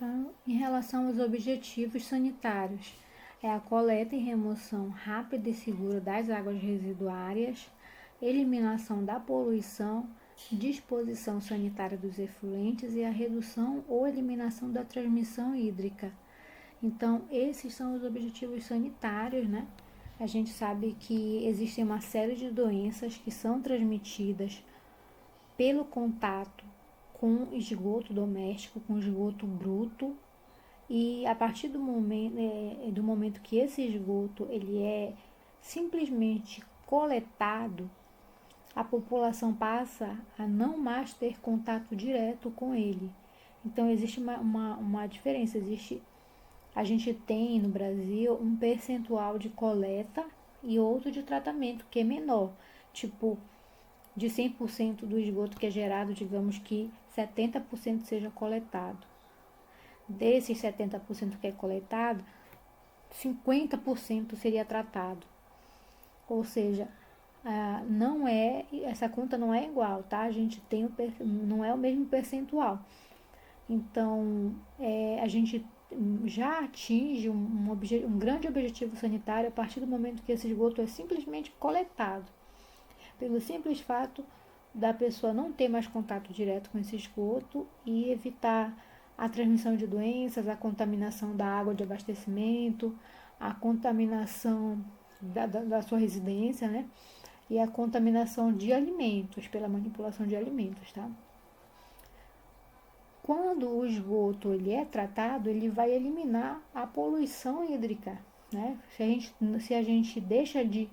Então, em relação aos objetivos sanitários, é a coleta e remoção rápida e segura das águas residuárias, eliminação da poluição, disposição sanitária dos efluentes e a redução ou eliminação da transmissão hídrica. Então, esses são os objetivos sanitários, né? A gente sabe que existem uma série de doenças que são transmitidas pelo contato com esgoto doméstico, com esgoto bruto, e a partir do momento que esse esgoto ele é simplesmente coletado, a população passa a não mais ter contato direto com ele. Então existe uma diferença, a gente tem no Brasil um percentual de coleta e outro de tratamento que é menor, tipo de 100% do esgoto que é gerado, digamos que 70% seja coletado. Desses 70% que é coletado, 50% seria tratado. Ou seja, essa conta não é igual, tá? A gente tem não é o mesmo percentual. Então, a gente já atinge um grande objetivo sanitário a partir do momento que esse esgoto é simplesmente coletado. Pelo simples fato da pessoa não ter mais contato direto com esse esgoto e evitar a transmissão de doenças, a contaminação da água de abastecimento, a contaminação da sua residência, né? E a contaminação de alimentos, pela manipulação de alimentos, tá? Quando o esgoto ele é tratado, ele vai eliminar a poluição hídrica, né? Se a gente deixa de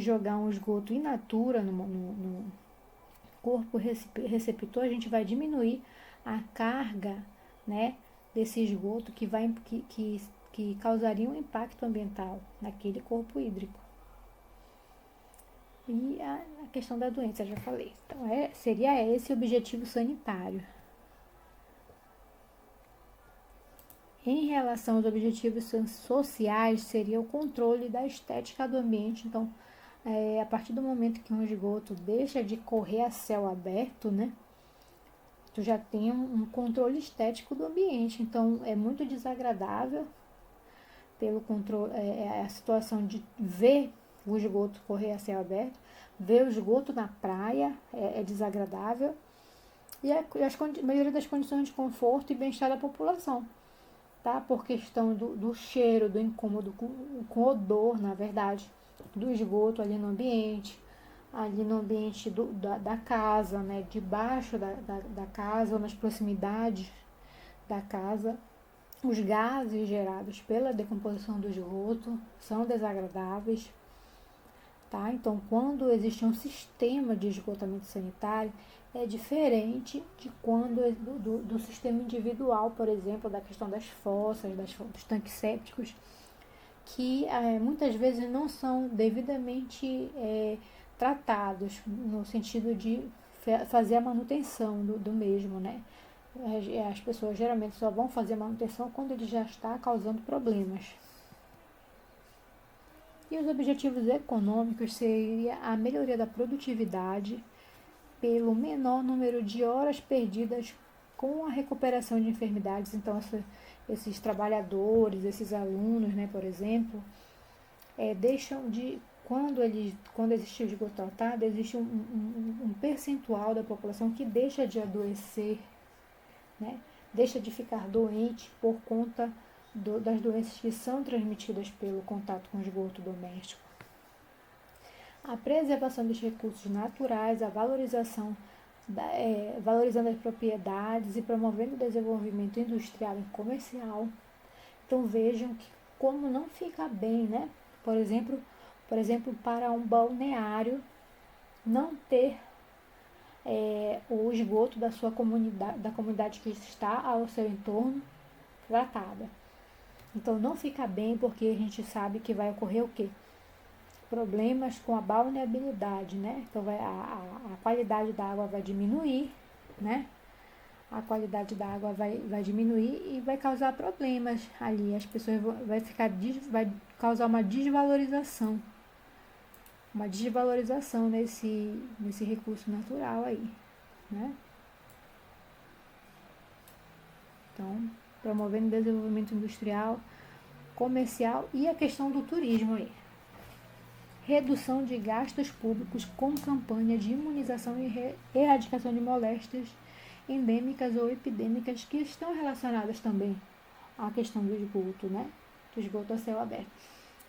jogar um esgoto in natura no corpo receptor, a gente vai diminuir a carga, né, desse esgoto que causaria um impacto ambiental naquele corpo hídrico. E a questão da doença, já falei. Então, seria esse o objetivo sanitário. Em relação aos objetivos sociais, seria o controle da estética do ambiente. Então, a partir do momento que um esgoto deixa de correr a céu aberto, né, tu já tem um controle estético do ambiente. Então, é muito desagradável pelo controle, a situação de ver o esgoto correr a céu aberto, ver o esgoto na praia é desagradável, e a maioria das condições de conforto e bem-estar da população, tá? Por questão do cheiro, do incômodo com odor, na verdade, do esgoto ali no ambiente da casa, né? Debaixo da casa ou nas proximidades da casa. Os gases gerados pela decomposição do esgoto são desagradáveis, tá? Então, quando existe um sistema de esgotamento sanitário, é diferente de quando do sistema individual, por exemplo, da questão das fossas, dos tanques sépticos, que muitas vezes não são devidamente tratados no sentido de fazer a manutenção do mesmo, né? As pessoas geralmente só vão fazer a manutenção quando ele já está causando problemas. E os objetivos econômicos seria a melhoria da produtividade pelo menor número de horas perdidas com a recuperação de enfermidades. Então, esses trabalhadores, esses alunos, né, por exemplo, deixam de, quando existe o esgoto tratado, existe um percentual da população que deixa de adoecer, né, deixa de ficar doente por conta das doenças que são transmitidas pelo contato com esgoto doméstico. A preservação dos recursos naturais, a valorização, valorizando as propriedades e promovendo o desenvolvimento industrial e comercial. Então vejam que como não fica bem, né? Por exemplo, para um balneário não ter o esgoto da sua comunidade, da comunidade que está ao seu entorno, tratada. Então não fica bem porque a gente sabe que vai ocorrer o quê? Problemas com a balneabilidade, né? Então a qualidade da água vai diminuir, né? A qualidade da água vai diminuir e vai causar problemas ali. As pessoas vai causar uma desvalorização nesse recurso natural aí, né? Então, promovendo o desenvolvimento industrial, comercial e a questão do turismo aí. Redução de gastos públicos com campanha de imunização e erradicação de moléstias endêmicas ou epidêmicas que estão relacionadas também à questão do esgoto, né? Do esgoto a céu aberto.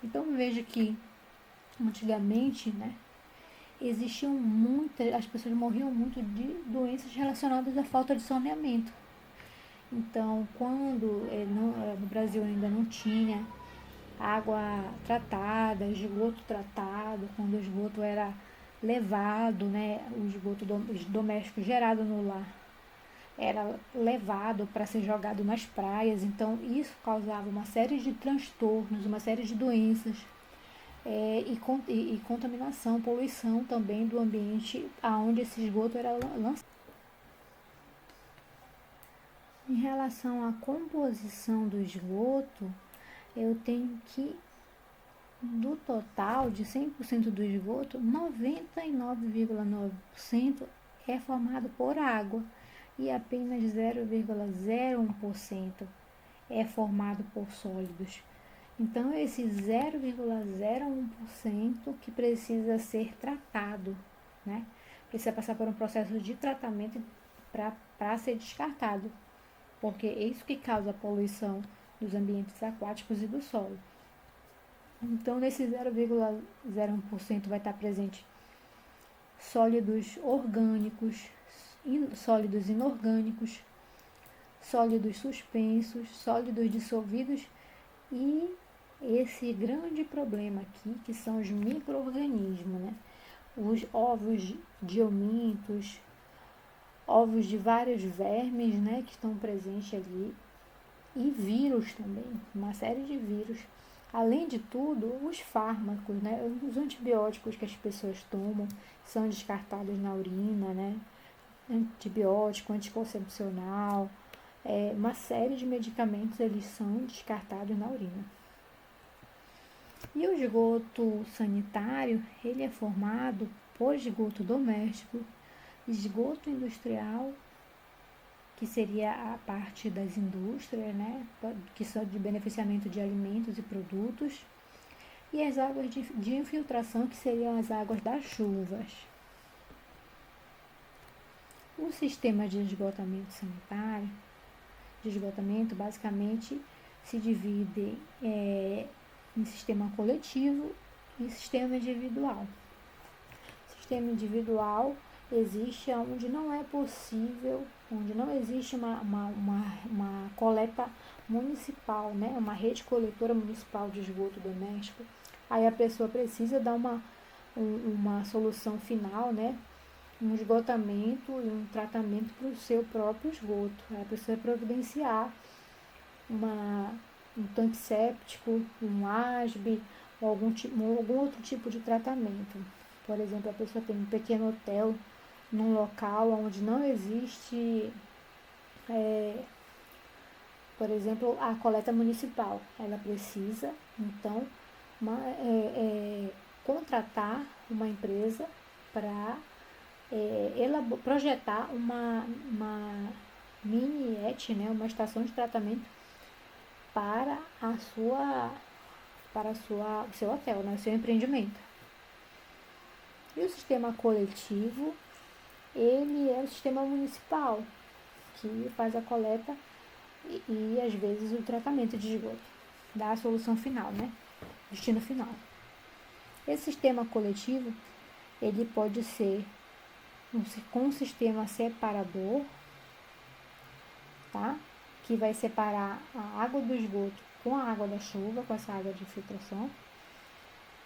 Então, veja que antigamente, né, existiam muitas, as pessoas morriam muito de doenças relacionadas à falta de saneamento. Então, quando no Brasil ainda não tinha água tratada, esgoto tratado, quando o esgoto era levado, né, o esgoto doméstico gerado no lar era levado para ser jogado nas praias, então isso causava uma série de transtornos, uma série de doenças e contaminação, poluição também do ambiente aonde esse esgoto era lançado. Em relação à composição do esgoto, eu tenho que, do total de 100% do esgoto, 99,9% é formado por água e apenas 0,01% é formado por sólidos. Então, esse 0,01% que precisa ser tratado, né? Precisa passar por um processo de tratamento para ser descartado, porque é isso que causa a poluição dos ambientes aquáticos e do solo. Então, nesse 0,01% vai estar presente sólidos orgânicos, sólidos inorgânicos, sólidos suspensos, sólidos dissolvidos e esse grande problema aqui, que são os micro-organismos, né? Os ovos de omintos, ovos de vários vermes, né, que estão presentes ali, e vírus também, uma série de vírus. Além de tudo, os fármacos, né, os antibióticos que as pessoas tomam são descartados na urina, né? Antibiótico, anticoncepcional, uma série de medicamentos eles são descartados na urina. E o esgoto sanitário, ele é formado por esgoto doméstico, esgoto industrial, que seria a parte das indústrias, né, que são de beneficiamento de alimentos e produtos, e as águas de infiltração, que seriam as águas das chuvas. O sistema de esgotamento sanitário, basicamente se divide em sistema coletivo e sistema individual. Sistema individual existe onde não é possível, onde não existe uma coleta municipal, né? Uma rede coletora municipal de esgoto doméstico. Aí a pessoa precisa dar uma solução final, né? Um esgotamento e um tratamento para o seu próprio esgoto. Aí a pessoa providenciar um tanque séptico, um ASB, ou algum outro tipo de tratamento. Por exemplo, a pessoa tem um pequeno hotel num local onde não existe, por exemplo, a coleta municipal. Ela precisa, então, contratar uma empresa para projetar uma mini ET, né, uma estação de tratamento para o seu hotel, né, o seu empreendimento. E o sistema coletivo, ele é o sistema municipal, que faz a coleta e às vezes o tratamento de esgoto, dá a solução final, né? Destino final. Esse sistema coletivo, ele pode ser com um sistema separador, tá? Que vai separar a água do esgoto com a água da chuva, com essa água de filtração.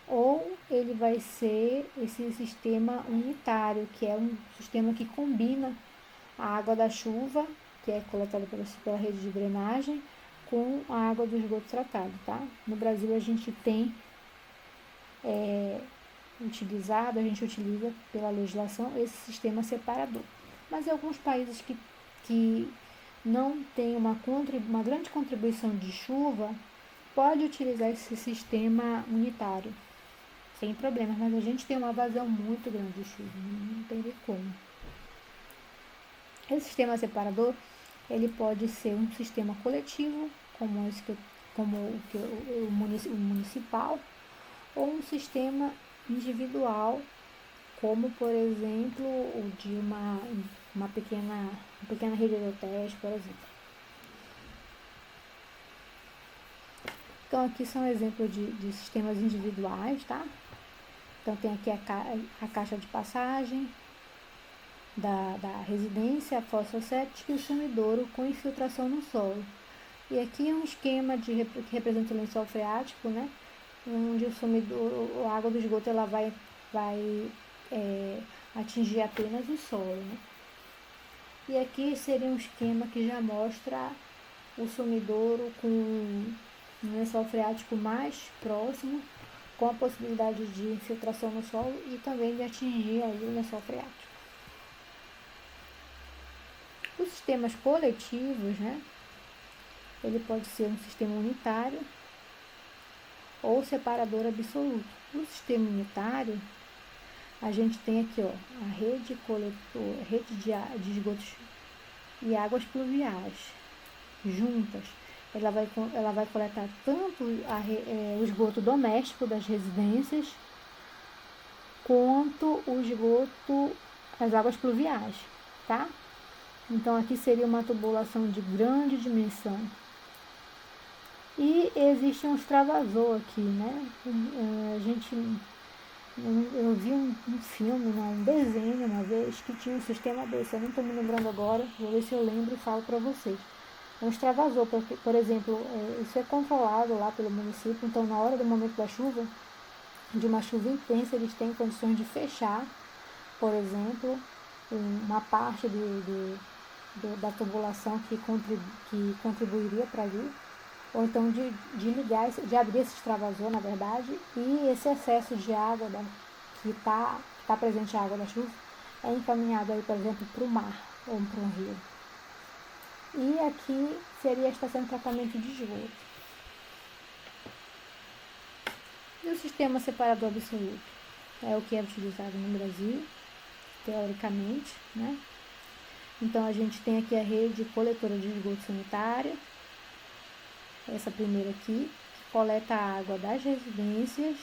Ou ele vai ser esse sistema unitário, que é um sistema que combina a água da chuva, que é coletada pela rede de drenagem, com a água do esgoto tratado, tá? No Brasil a gente tem a gente utiliza pela legislação esse sistema separador. Mas em alguns países que não tem uma grande contribuição de chuva, pode utilizar esse sistema unitário, sem problemas, mas a gente tem uma vazão muito grande de chuva, não tem como. Esse sistema separador, Ele pode ser um sistema coletivo, como o municipal, ou um sistema individual, como, por exemplo, o de uma pequena rede de hotéis, por exemplo. Então, aqui são exemplos de sistemas individuais, tá? Então, tem aqui a caixa de passagem da residência, a fossa séptica e o sumidouro com infiltração no solo. E aqui é um esquema que representa o lençol freático, né? Onde o sumidouro, a água do esgoto, ela vai atingir apenas o solo, né? E aqui seria um esquema que já mostra o sumidouro com um lençol freático mais próximo, com a possibilidade de infiltração no solo e também de atingir aí o lençol freático. Os sistemas coletivos, né? Ele pode ser um sistema unitário ou separador absoluto. No sistema unitário, a gente tem aqui, ó, a rede coletor, rede de esgotos e águas pluviais juntas. Ela vai coletar tanto o esgoto doméstico das residências quanto o esgoto, as águas pluviais, tá? Então aqui seria uma tubulação de grande dimensão. E existe um extravasor aqui, né? Eu vi um filme, um desenho uma vez que tinha um sistema desse. Eu não estou me lembrando agora, vou ver se eu lembro e falo para vocês. É um extravasor, porque, por exemplo, isso é controlado lá pelo município, então na hora do momento da chuva, de uma chuva intensa, eles têm condições de fechar, por exemplo, uma parte da tubulação que contribuiria para ali, ou então de ligar, de abrir esse extravasor, na verdade, e esse excesso de água que está presente a água da chuva é encaminhado aí, por exemplo, para o mar ou para um rio. E aqui seria a estação de tratamento de esgoto. E o sistema separador absoluto é o que é utilizado no Brasil, teoricamente, né? Então a gente tem aqui a rede coletora de esgoto sanitário, essa primeira aqui, que coleta a água das residências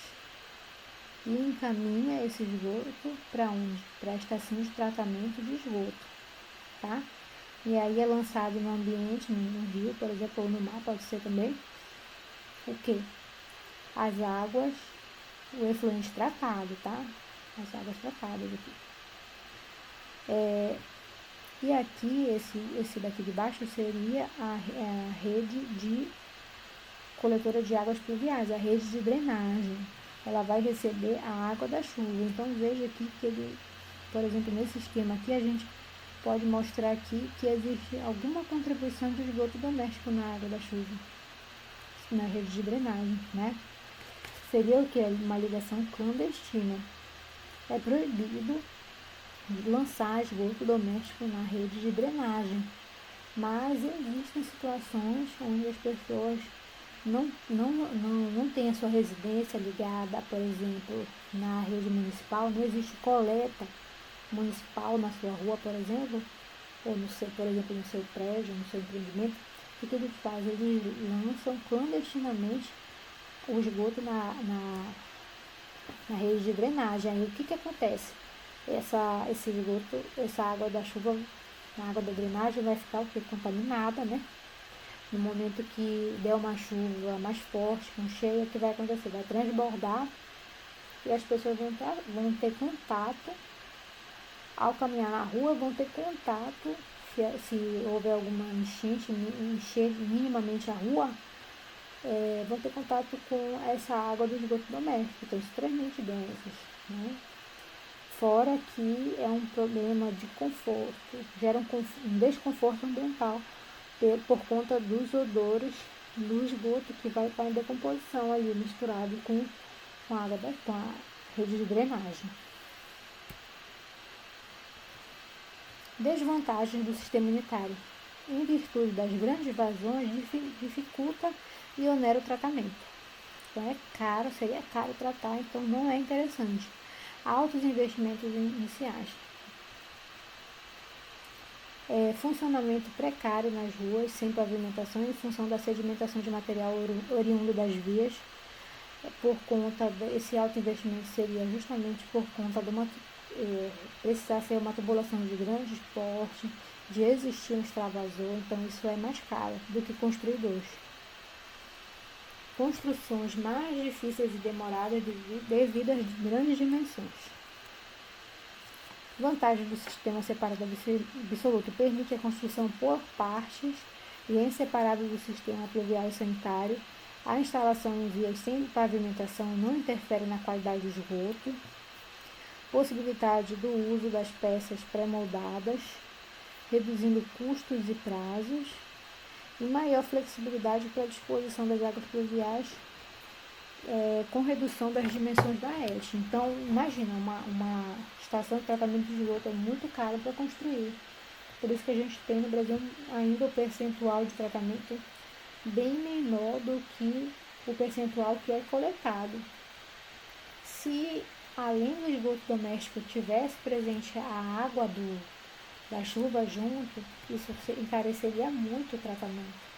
e encaminha esse esgoto para onde? Para a estação de tratamento de esgoto, tá? E aí é lançado no ambiente, no rio, por exemplo, ou no mar, pode ser também, o quê? As águas, o efluente tratado, tá? As águas tratadas aqui. E aqui, esse daqui de baixo seria a rede de coletora de águas pluviais, a rede de drenagem. Ela vai receber a água da chuva. Então, veja aqui que ele, por exemplo, nesse esquema aqui, a gente pode mostrar aqui que existe alguma contribuição de esgoto doméstico na água da chuva, na rede de drenagem, né? Seria o que? Uma ligação clandestina. É proibido lançar esgoto doméstico na rede de drenagem, mas existem situações onde as pessoas não têm a sua residência ligada, por exemplo, na rede municipal, não existe coleta municipal na sua rua, por exemplo, ou no seu, por exemplo, no seu prédio, no seu empreendimento. O que eles fazem? Eles lançam clandestinamente o esgoto na rede de drenagem. Aí o que acontece? Esse esgoto, essa água da chuva, a água da drenagem vai ficar contaminada, né? No momento que der uma chuva mais forte, com cheia, o que vai acontecer? Vai transbordar e as pessoas vão ter contato, ao caminhar na rua, vão ter contato, se houver alguma encher minimamente a rua, vão ter contato com essa água do esgoto doméstico, então isso transmite doenças, né? Fora que é um problema de conforto, gera um desconforto ambiental por conta dos odores do esgoto que vai estar em decomposição ali, misturado com a rede de drenagem. Desvantagens do sistema unitário. Em virtude das grandes vazões, dificulta e onera o tratamento. Então seria caro tratar, então não é interessante. Altos investimentos iniciais. Funcionamento precário nas ruas, sem pavimentação, em função da sedimentação de material oriundo das vias, por conta desse alto investimento seria justamente por conta de precisar ser uma tubulação de grande porte, de existir um extravasor, então isso é mais caro do que construir dois. Construções mais difíceis e demoradas devido às grandes dimensões. Vantagem do sistema separado absoluto: permite a construção por partes e em separado do sistema pluvial e sanitário. A instalação em vias sem pavimentação não interfere na qualidade do esgoto. Possibilidade do uso das peças pré-moldadas, reduzindo custos e prazos. E maior flexibilidade para a disposição das águas pluviais, com redução das dimensões da ET. Então, imagina, uma estação de tratamento de esgoto é muito cara para construir. Por isso que a gente tem no Brasil ainda o percentual de tratamento bem menor do que o percentual que é coletado. Se, além do esgoto doméstico, tivesse presente a água da chuva junto, isso encareceria muito o tratamento.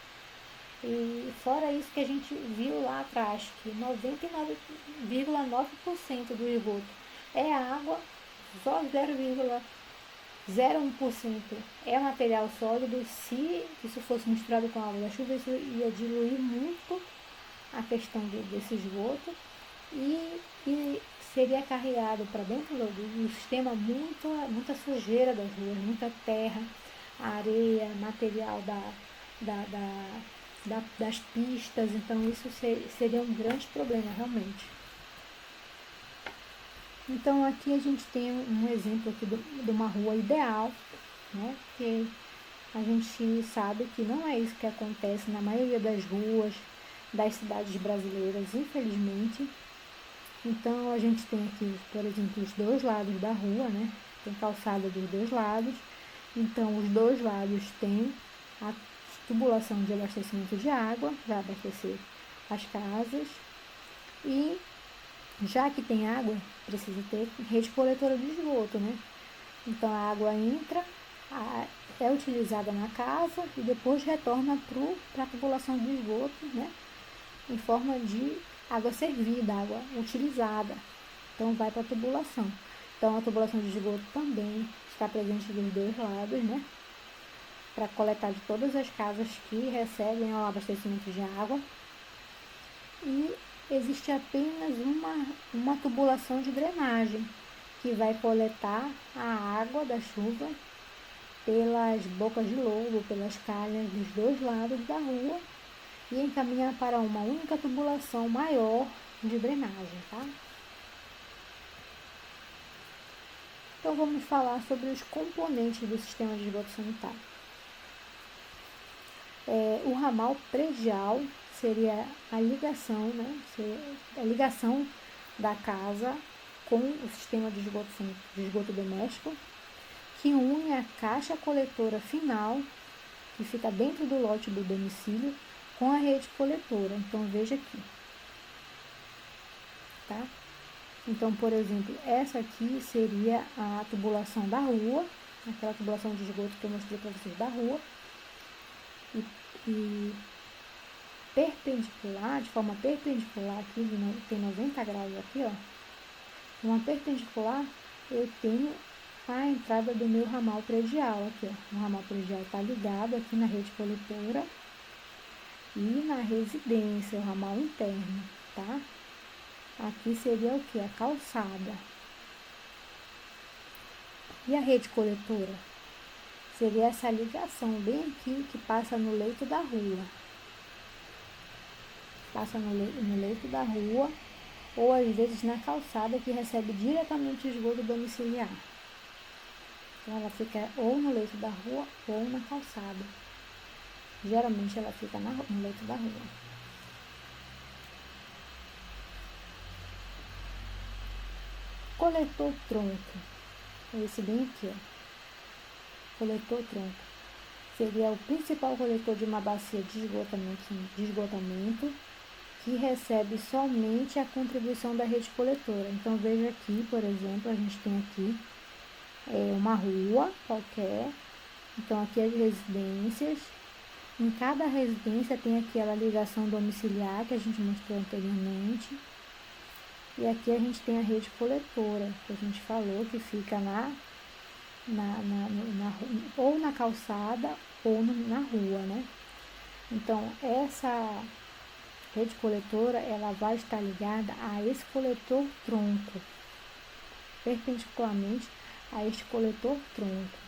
E fora isso que a gente viu lá atrás, que 99,9% do esgoto é água, só 0,01% é material sólido. Se isso fosse misturado com a água da chuva, isso ia diluir muito a questão desse esgoto e seria carregado para dentro do sistema muita sujeira das ruas, muita terra, areia, material das pistas. Então isso seria um grande problema realmente. Então aqui a gente tem um exemplo aqui de uma rua ideal, né? Que a gente sabe que não é isso que acontece na maioria das ruas das cidades brasileiras, infelizmente. Então a gente tem aqui, por exemplo, os dois lados da rua, né? Tem calçada dos dois lados. Então os dois lados têm a tubulação de abastecimento de água, vai abastecer as casas. E já que tem água, precisa ter rede coletora de esgoto, né? Então a água entra, é utilizada na casa e depois retorna para a tubulação de esgoto, né? Em forma de água servida, água utilizada. Então vai para a tubulação. Então a tubulação de esgoto também está presente dos dois lados, né? Para coletar de todas as casas que recebem o abastecimento de água. E existe apenas uma tubulação de drenagem, que vai coletar a água da chuva pelas bocas de lobo, pelas calhas dos dois lados da rua e encaminhar para uma única tubulação maior de drenagem, tá? Então vamos falar sobre os componentes do sistema de esgoto sanitário. O ramal predial seria a ligação, né? A ligação da casa com o sistema de esgoto doméstico, que une a caixa coletora final, que fica dentro do lote do domicílio, com a rede coletora. Então veja aqui, tá? Então, por exemplo, essa aqui seria a tubulação da rua, aquela tubulação de esgoto que eu mostrei para vocês da rua, e perpendicular, de forma perpendicular aqui, tem 90 graus aqui, ó. Uma perpendicular, eu tenho a entrada do meu ramal predial aqui, ó. O ramal predial está ligado aqui na rede coletora e na residência, o ramal interno, tá? Aqui seria o que? A calçada. E a rede coletora? Seria essa ligação bem aqui que passa no leito da rua. Passa no leito da rua ou às vezes na calçada, que recebe diretamente o esgoto domiciliar. Então ela fica ou no leito da rua ou na calçada. Geralmente ela fica no leito da rua. Coletor tronco. Esse bem aqui, ó. Coletor tronco. Seria o principal coletor de uma bacia de esgotamento que recebe somente a contribuição da rede coletora. Então veja aqui, por exemplo, a gente tem aqui uma rua qualquer, Então, aqui as residências. Em cada residência tem aquela ligação domiciliar que a gente mostrou anteriormente. E aqui a gente tem a rede coletora, que a gente falou que fica ou na calçada ou na rua, né? Então, essa rede coletora, ela vai estar ligada a esse coletor tronco, perpendicularmente a este coletor tronco.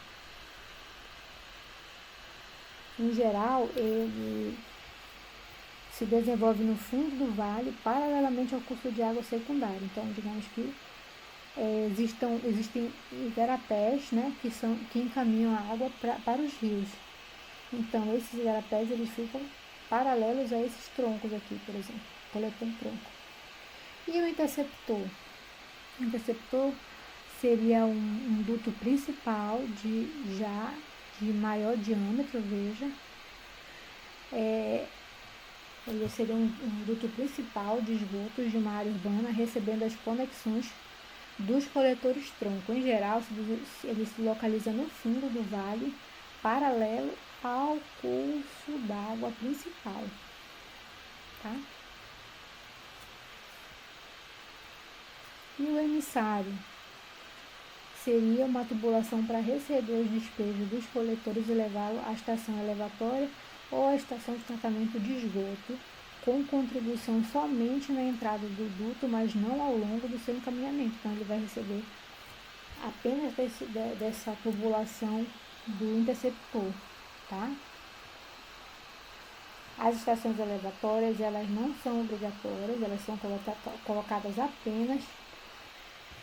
Em geral, ele se desenvolve no fundo do vale, paralelamente ao curso de água secundário. Então, digamos que existem igarapés, né, que encaminham a água para os rios. Então, esses igarapés, eles ficam paralelos a esses troncos aqui, por exemplo, coletor tronco. E o interceptor? O interceptor seria um duto principal de maior diâmetro, veja. Ele seria um duto principal de esgotos de uma área urbana, recebendo as conexões dos coletores tronco. Em geral, ele se localiza no fundo do vale, paralelo ao curso d'água principal. Tá? E o emissário seria uma tubulação para receber os despejos dos coletores e levá-lo à estação elevatória ou à estação de tratamento de esgoto, com contribuição somente na entrada do duto, mas não ao longo do seu encaminhamento. Então, ele vai receber apenas dessa tubulação do interceptor, tá? As estações elevatórias, elas não são obrigatórias, elas são colocadas apenas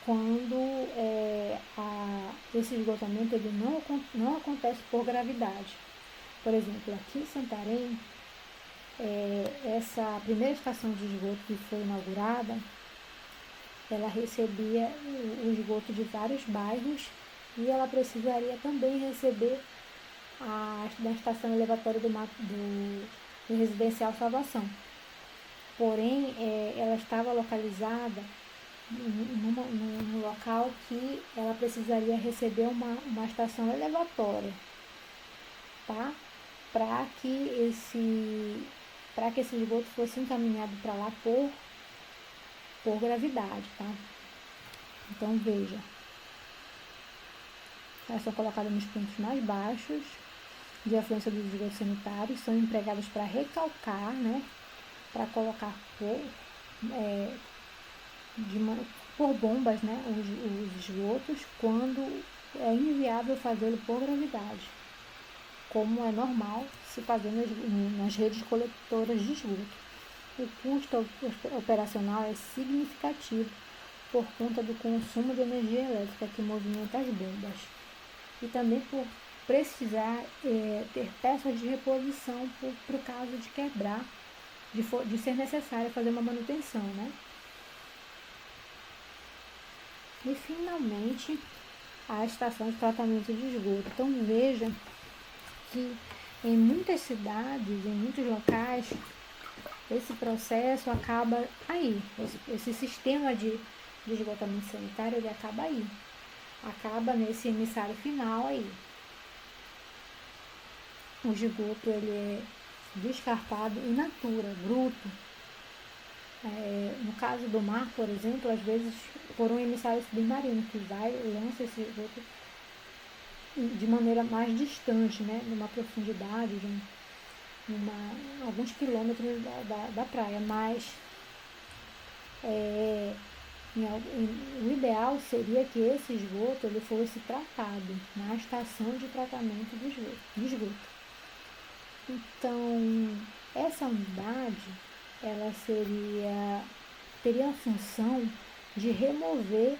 quando esse esgotamento ele não acontece por gravidade. Por exemplo, aqui em Santarém, essa primeira estação de esgoto que foi inaugurada, ela recebia o esgoto de vários bairros e ela precisaria também receber da estação elevatória do Residencial Salvação. Porém, ela estava localizada num local que ela precisaria receber uma estação elevatória, tá? Para que esse esgoto fosse encaminhado para lá por gravidade, tá? Então, veja, elas são colocadas nos pontos mais baixos de afluência dos esgotos sanitários, são empregadas para recalcar, né? Para colocar por bombas, né? Os esgotos, quando é inviável fazê-lo por gravidade, como é normal se fazer nas redes coletoras de esgoto. O custo operacional é significativo por conta do consumo de energia elétrica que movimenta as bombas e também por precisar ter peças de reposição para o caso de quebrar, de ser necessário fazer uma manutenção, né? E finalmente a estação de tratamento de esgoto. Então veja que em muitas cidades, em muitos locais, esse processo acaba aí, esse sistema de esgotamento sanitário, ele acaba aí, acaba nesse emissário final aí. O esgoto, ele é descartado in natura, bruto. No caso do mar, por exemplo, às vezes por um emissário submarino que vai e lança esse esgoto de maneira mais distante, né, numa profundidade de alguns quilômetros da praia, mas o ideal seria que esse esgoto ele fosse tratado na estação de tratamento de esgoto. Então, essa unidade, ela teria a função de remover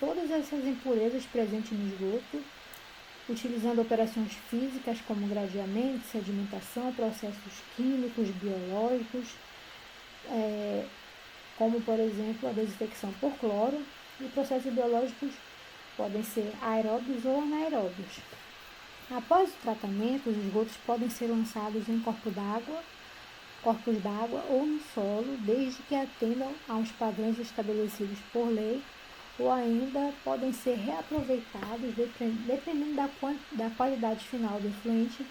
todas essas impurezas presentes no esgoto, utilizando operações físicas como gradeamento, sedimentação, processos químicos, biológicos, como, por exemplo, a desinfecção por cloro, e processos biológicos podem ser aeróbios ou anaeróbios. Após o tratamento, os esgotos podem ser lançados em corpos d'água ou no solo, desde que atendam aos padrões estabelecidos por lei ou ainda podem ser reaproveitados dependendo da qualidade final do efluente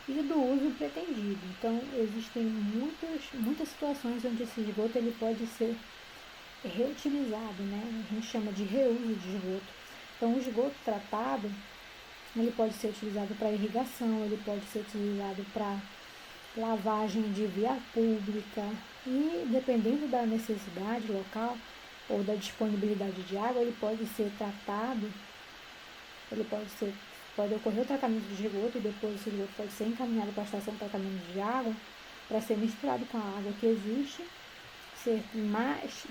e do uso pretendido. Então, existem muitas situações onde esse esgoto ele pode ser reutilizado, né? A gente chama de reuso de esgoto. Então, o esgoto tratado, ele pode ser utilizado para irrigação, ele pode ser utilizado para lavagem de via pública e, dependendo da necessidade local ou da disponibilidade de água, ele pode ser tratado, pode ocorrer o tratamento de esgoto e depois esse esgoto pode ser encaminhado para a estação de tratamento de água para ser misturado com a água que existe, ser mais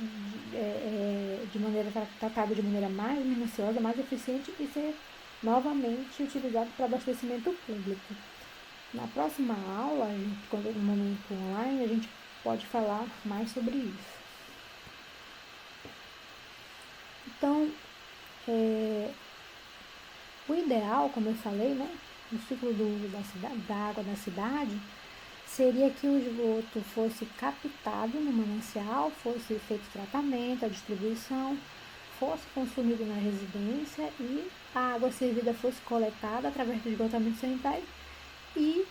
tratado de maneira mais minuciosa, mais eficiente e ser novamente utilizado para abastecimento público. Na próxima aula, quando no momento online, a gente pode falar mais sobre isso. Então, o ideal, como eu falei, né, no ciclo da água da cidade, seria que o esgoto fosse captado no manancial, fosse feito tratamento, a distribuição, fosse consumido na residência e a água servida fosse coletada através do esgotamento sanitário e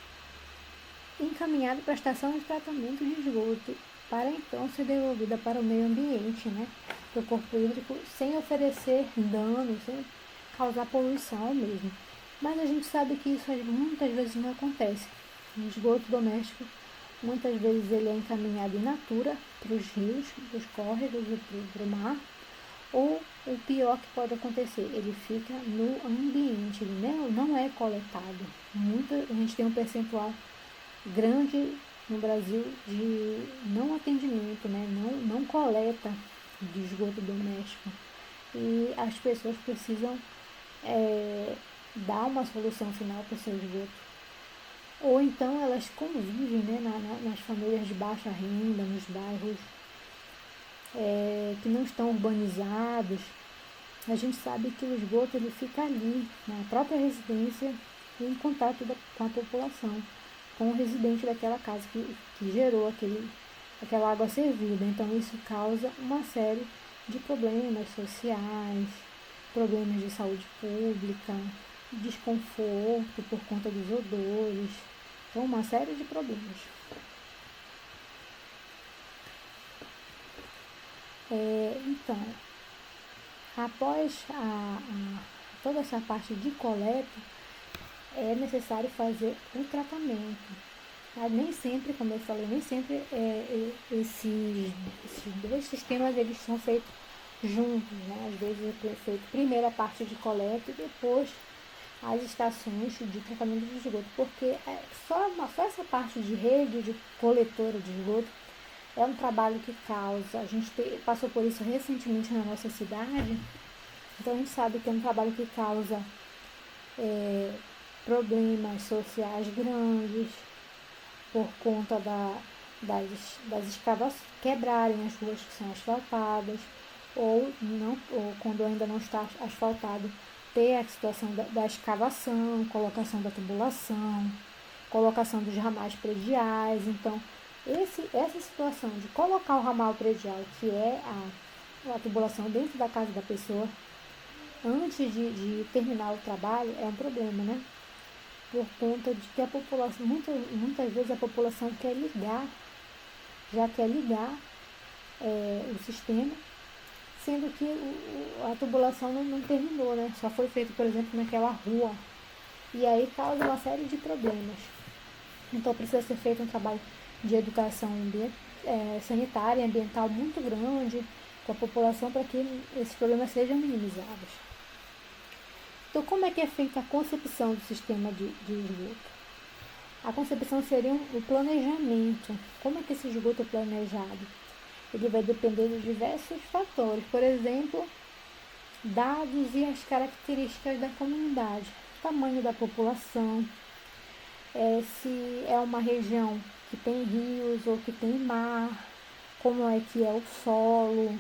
encaminhada para a estação de tratamento de esgoto, para então ser devolvida para o meio ambiente, né, para o corpo hídrico, sem oferecer dano, sem causar poluição mesmo. Mas a gente sabe que isso muitas vezes não acontece. O esgoto doméstico, muitas vezes ele é encaminhado in natura para os rios, para os córregos e para o mar, ou o pior que pode acontecer, ele fica no ambiente, ele não é coletado. A gente tem um percentual grande no Brasil de não atendimento, né? não coleta de esgoto doméstico. E as pessoas precisam dar uma solução final para o seu esgoto. Ou então elas convivem, né, nas famílias de baixa renda, nos bairros que não estão urbanizados. A gente sabe que o esgoto ele fica ali, na própria residência, em contato com a população, com o residente daquela casa que gerou aquela água servida. Então isso causa uma série de problemas sociais, problemas de saúde pública, desconforto por conta dos odores, então uma série de problemas. Então, após toda essa parte de coleta, é necessário fazer o tratamento. Nem sempre, como eu falei, nem sempre esses dois sistemas eles são feitos juntos, né? Às vezes é feito primeiro a parte de coleta e depois as estações de tratamento de esgoto, porque só essa parte de rede de coletora de esgoto é um trabalho que causa, a gente passou por isso recentemente na nossa cidade, então a gente sabe que é um trabalho que causa problemas sociais grandes por conta das escavações, quebrarem as ruas que são asfaltadas, ou quando ainda não está asfaltado, ter a situação da escavação, colocação da tubulação, colocação dos ramais prediais. Então, essa situação de colocar o ramal predial, que é a tubulação dentro da casa da pessoa, antes de terminar o trabalho, é um problema, né? Por conta de que a população, muitas vezes a população já quer ligar o sistema, sendo que a tubulação não terminou, né? Só foi feito, por exemplo, naquela rua. E aí causa uma série de problemas. Então precisa ser feito um trabalho de educação sanitária e ambiental muito grande com a população para que esses problemas sejam minimizados. Então, como é que é feita a concepção do sistema de esgoto? A concepção seria o planejamento. Como é que esse esgoto é planejado? Ele vai depender de diversos fatores, por exemplo, dados e as características da comunidade, tamanho da população, se é uma região que tem rios ou que tem mar, como é que é o solo,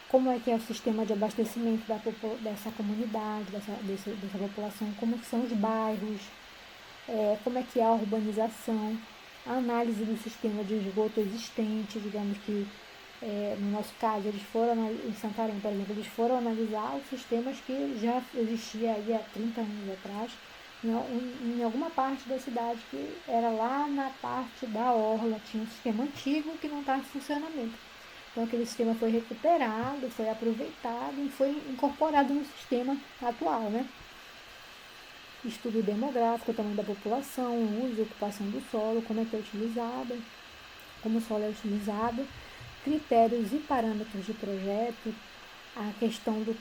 como é que é o sistema de abastecimento dessa comunidade, dessa população, como é que são os bairros, como é que é a urbanização, a análise do sistema de esgoto existente, digamos que no nosso caso, em Santarém, por exemplo, eles foram analisar os sistemas que já existia aí há 30 anos atrás, em alguma parte da cidade, que era lá na parte da orla, tinha um sistema antigo que não estava em funcionamento. Então aquele sistema foi recuperado, foi aproveitado e foi incorporado no sistema atual, né? Estudo demográfico, o tamanho da população, o uso e ocupação do solo, como é que é utilizado, como o solo é utilizado, critérios e parâmetros de projeto, a questão do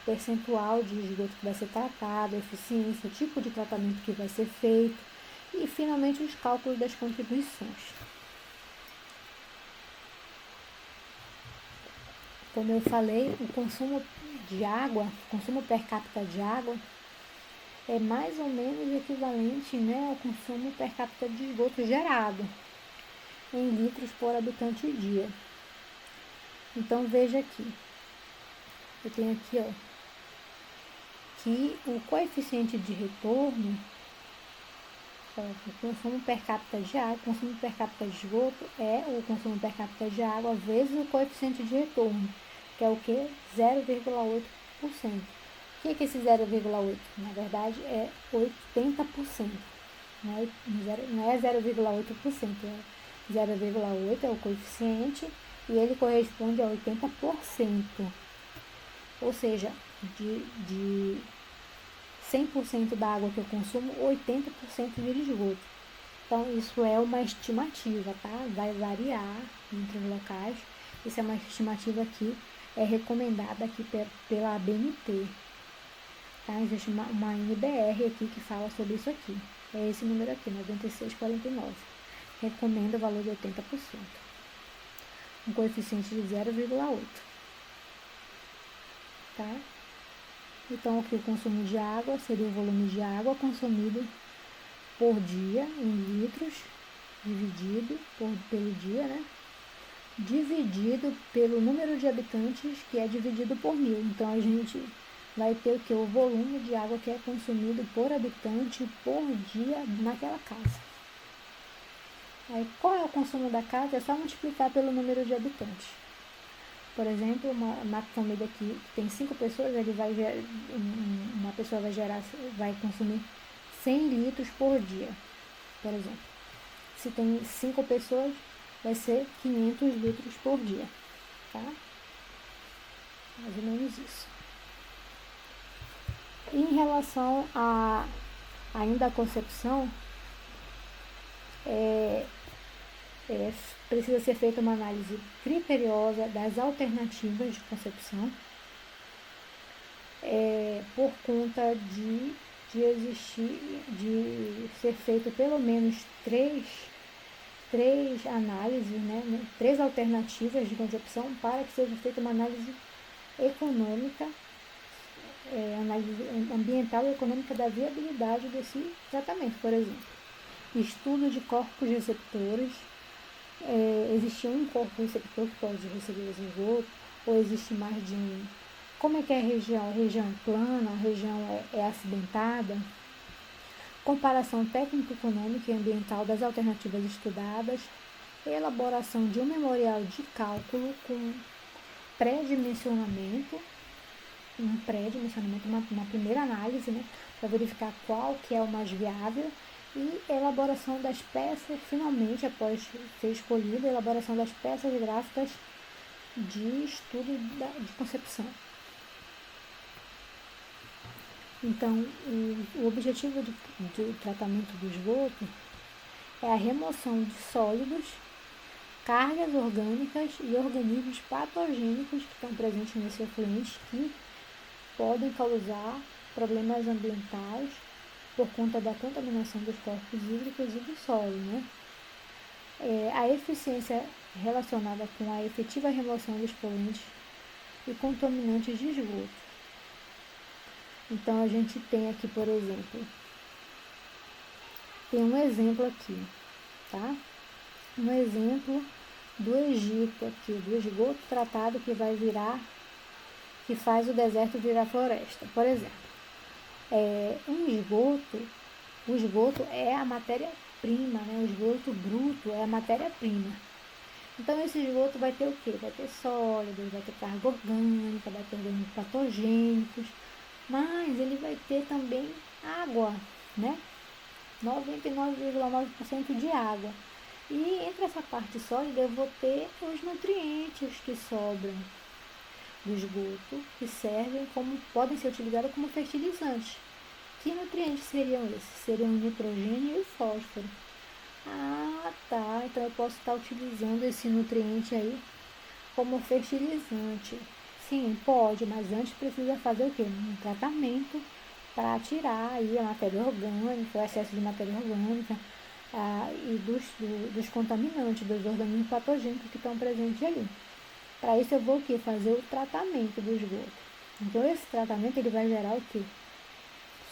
percentual de esgoto que vai ser tratado, a eficiência, o tipo de tratamento que vai ser feito e, finalmente, os cálculos das contribuições. Como eu falei, o consumo de água, o consumo per capita de água, é mais ou menos equivalente, né, ao consumo per capita de esgoto gerado em litros por habitante e dia. Então veja aqui, eu tenho aqui, ó, que o coeficiente de retorno, o consumo per capita de água, o consumo per capita de esgoto é o consumo per capita de água vezes o coeficiente de retorno, que é o que? 0,8%. O que é esse 0,8%? Na verdade é 80%. Não é 0,8%, é 0,8% é o coeficiente e ele corresponde a 80%. Ou seja, de 100% da água que eu consumo, 80% vira esgoto. Então, isso é uma estimativa, tá? Vai variar entre os locais. Isso é uma estimativa que é recomendada aqui pela ABNT. Tá? Existe uma NBR aqui que fala sobre isso aqui. É esse número aqui, 9649. Recomenda o valor de 80%. Um coeficiente de 0,8. Tá? Então, aqui o consumo de água seria o volume de água consumido por dia em litros, dividido pelo dia, né? Dividido pelo número de habitantes, que é dividido por 1000. Então, a gente vai ter o que? O volume de água que é consumido por habitante por dia naquela casa. Aí, qual é o consumo da casa? É só multiplicar pelo número de habitantes. Por exemplo, uma família que tem 5 pessoas, uma pessoa vai consumir 100 litros por dia, por exemplo. Se tem 5 pessoas, vai ser 500 litros por dia, tá? Mais ou menos isso. Em relação ainda à concepção, precisa ser feita uma análise criteriosa das alternativas de concepção, por conta de ser feito pelo menos três análises, né, 3 alternativas de concepção para que seja feita uma análise econômica, análise ambiental e econômica da viabilidade desse tratamento, por exemplo. Estudo de corpos receptores, existe um corpo receptor que pode receber esse esgoto, ou existe mais de um. Como é que é a região é plana, a região é acidentada? Comparação técnico-econômica e ambiental das alternativas estudadas, elaboração de um memorial de cálculo com pré-dimensionamento, uma primeira análise, né, para verificar qual que é o mais viável, e elaboração das peças, finalmente, após ser escolhida, elaboração das peças gráficas de estudo de concepção. Então, o objetivo do tratamento do esgoto é a remoção de sólidos, cargas orgânicas e organismos patogênicos que estão presentes nesse efluente, que podem causar problemas ambientais por conta da contaminação dos corpos hídricos e do solo, né? A eficiência relacionada com a efetiva remoção dos poluentes e contaminantes de esgoto. Então, a gente tem aqui, por exemplo, tem um exemplo aqui, tá? Um exemplo do Egito aqui, do esgoto tratado que faz o deserto virar floresta. Por exemplo, o esgoto é a matéria-prima, né? O esgoto bruto é a matéria-prima. Então esse esgoto vai ter o quê? Vai ter sólidos, vai ter carga orgânica, vai ter organismos patogênicos, mas ele vai ter também água, né? 99,9% de água. E entre essa parte sólida eu vou ter os nutrientes que sobram do esgoto, que servem como, podem ser utilizados como fertilizantes. Que nutrientes seriam esses? Seriam o nitrogênio e o fósforo. Ah, tá. Então eu posso estar utilizando esse nutriente aí como fertilizante. Sim, pode, mas antes precisa fazer o quê? Um tratamento para tirar aí a matéria orgânica, o excesso de matéria orgânica e dos contaminantes, dos organismos patogênicos que estão presentes ali. Para isso eu vou o quê? Fazer o tratamento do esgoto. Então esse tratamento ele vai gerar o quê?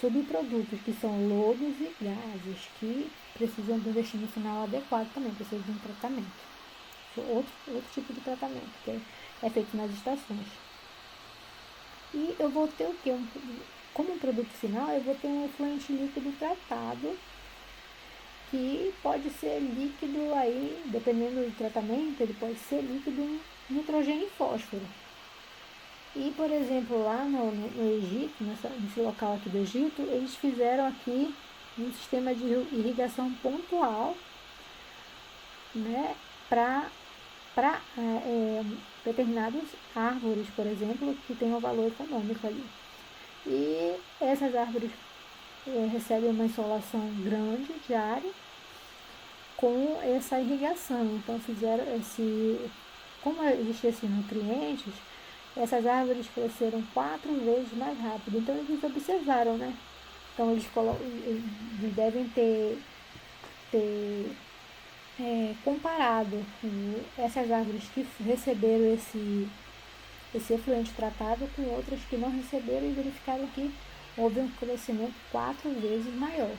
Subprodutos que são lodos e gases que precisam do destino final adequado também, precisam de um tratamento. Outro tipo de tratamento que é feito nas estações. E eu vou ter o quê? Como um produto final, eu vou ter um efluente líquido tratado, que pode ser líquido aí, dependendo do tratamento, ele pode ser líquido em nitrogênio e fósforo. E, por exemplo, lá no Egito, nesse local aqui do Egito, eles fizeram aqui um sistema de irrigação pontual, né, para determinadas árvores, por exemplo, que têm um valor econômico ali. E essas árvores recebem uma insolação grande diária com essa irrigação. Então fizeram como existem esses nutrientes, essas árvores cresceram 4 vezes mais rápido. Então eles observaram, né? Então eles devem ter comparado essas árvores que receberam esse efluente tratado com outras que não receberam e verificaram que houve um crescimento 4 vezes maior.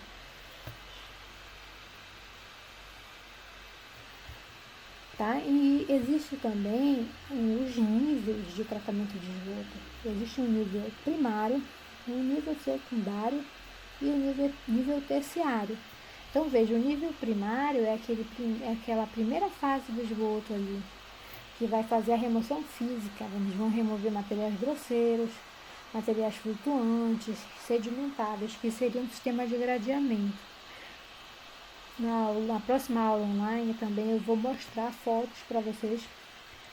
Tá? E existe também os níveis de tratamento de esgoto. Existe um nível primário, um nível secundário e um nível terciário. Então veja, o nível primário é aquela primeira fase do esgoto ali, que vai fazer a remoção física. Eles vão remover materiais grosseiros, materiais flutuantes, sedimentados, que seria um sistema de gradeamento. Na próxima aula online também eu vou mostrar fotos para vocês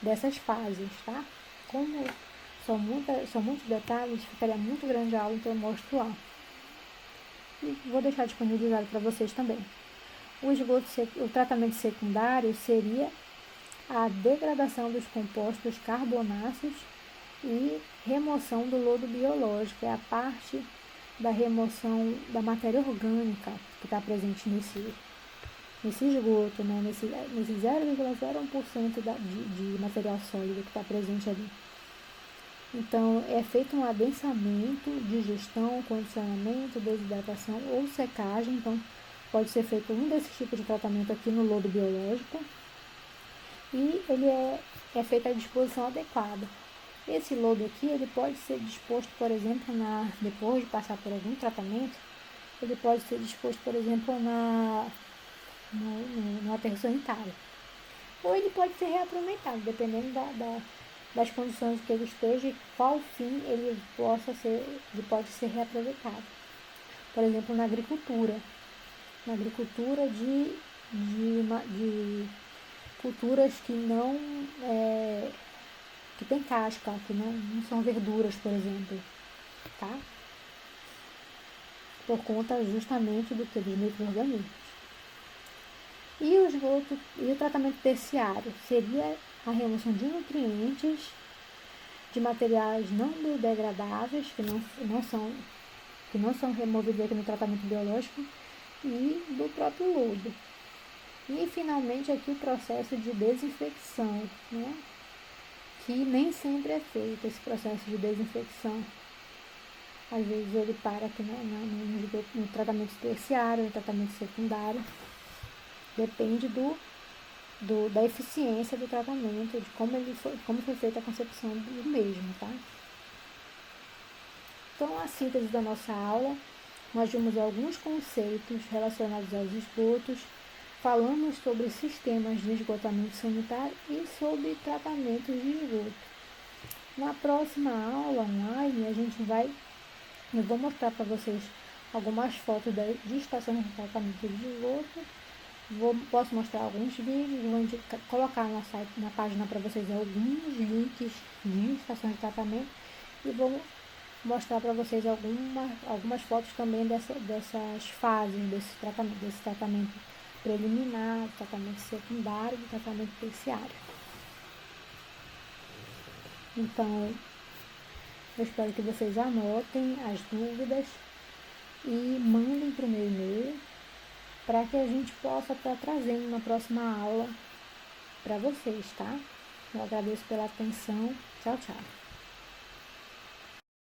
dessas fases, tá? Como são muitos detalhes, ficaria muito grande a aula, então eu mostro lá. E vou deixar disponibilizado para vocês também. O tratamento secundário seria a degradação dos compostos carbonáceos e remoção do lodo biológico. É a parte da remoção da matéria orgânica que está presente nesse esgoto, né? nesse 0,01% de material sólido que está presente ali. Então, é feito um adensamento, digestão, condicionamento, desidratação ou secagem. Então, pode ser feito um desses tipos de tratamento aqui no lodo biológico. E ele é feito à disposição adequada. Esse lodo aqui, ele pode ser disposto, por exemplo, depois de passar por algum tratamento, ele pode ser disposto, por exemplo, no aterro sanitário. Ou ele pode ser reaproveitado, dependendo das condições que ele esteja e qual fim ele pode ser reaproveitado. Por exemplo, na agricultura de culturas que não que tem casca, que não são verduras, por exemplo, tá? Por conta justamente dos micro-organismos. E o tratamento terciário seria a remoção de nutrientes, de materiais não biodegradáveis, que não são removidos aqui no tratamento biológico, e do próprio lodo. E finalmente aqui o processo de desinfecção, né? Que nem sempre é feito esse processo de desinfecção. Às vezes ele para aqui no tratamento terciário, no tratamento secundário. Depende da eficiência do tratamento, de como foi feita a concepção do mesmo, tá? Então, a síntese da nossa aula, nós vimos alguns conceitos relacionados aos esgotos, falamos sobre sistemas de esgotamento sanitário e sobre tratamentos de esgoto. Na próxima aula online, eu vou mostrar para vocês algumas fotos de estações de tratamento de esgoto. Posso mostrar alguns vídeos, vou colocar na página para vocês alguns links de estações de tratamento e vou mostrar para vocês algumas fotos também dessas fases desse tratamento preliminar, tratamento secundário e tratamento terciário. Então, eu espero que vocês anotem as dúvidas e mandem para o meu e-mail para que a gente possa estar trazendo na próxima aula para vocês, tá? Eu agradeço pela atenção. Tchau, tchau.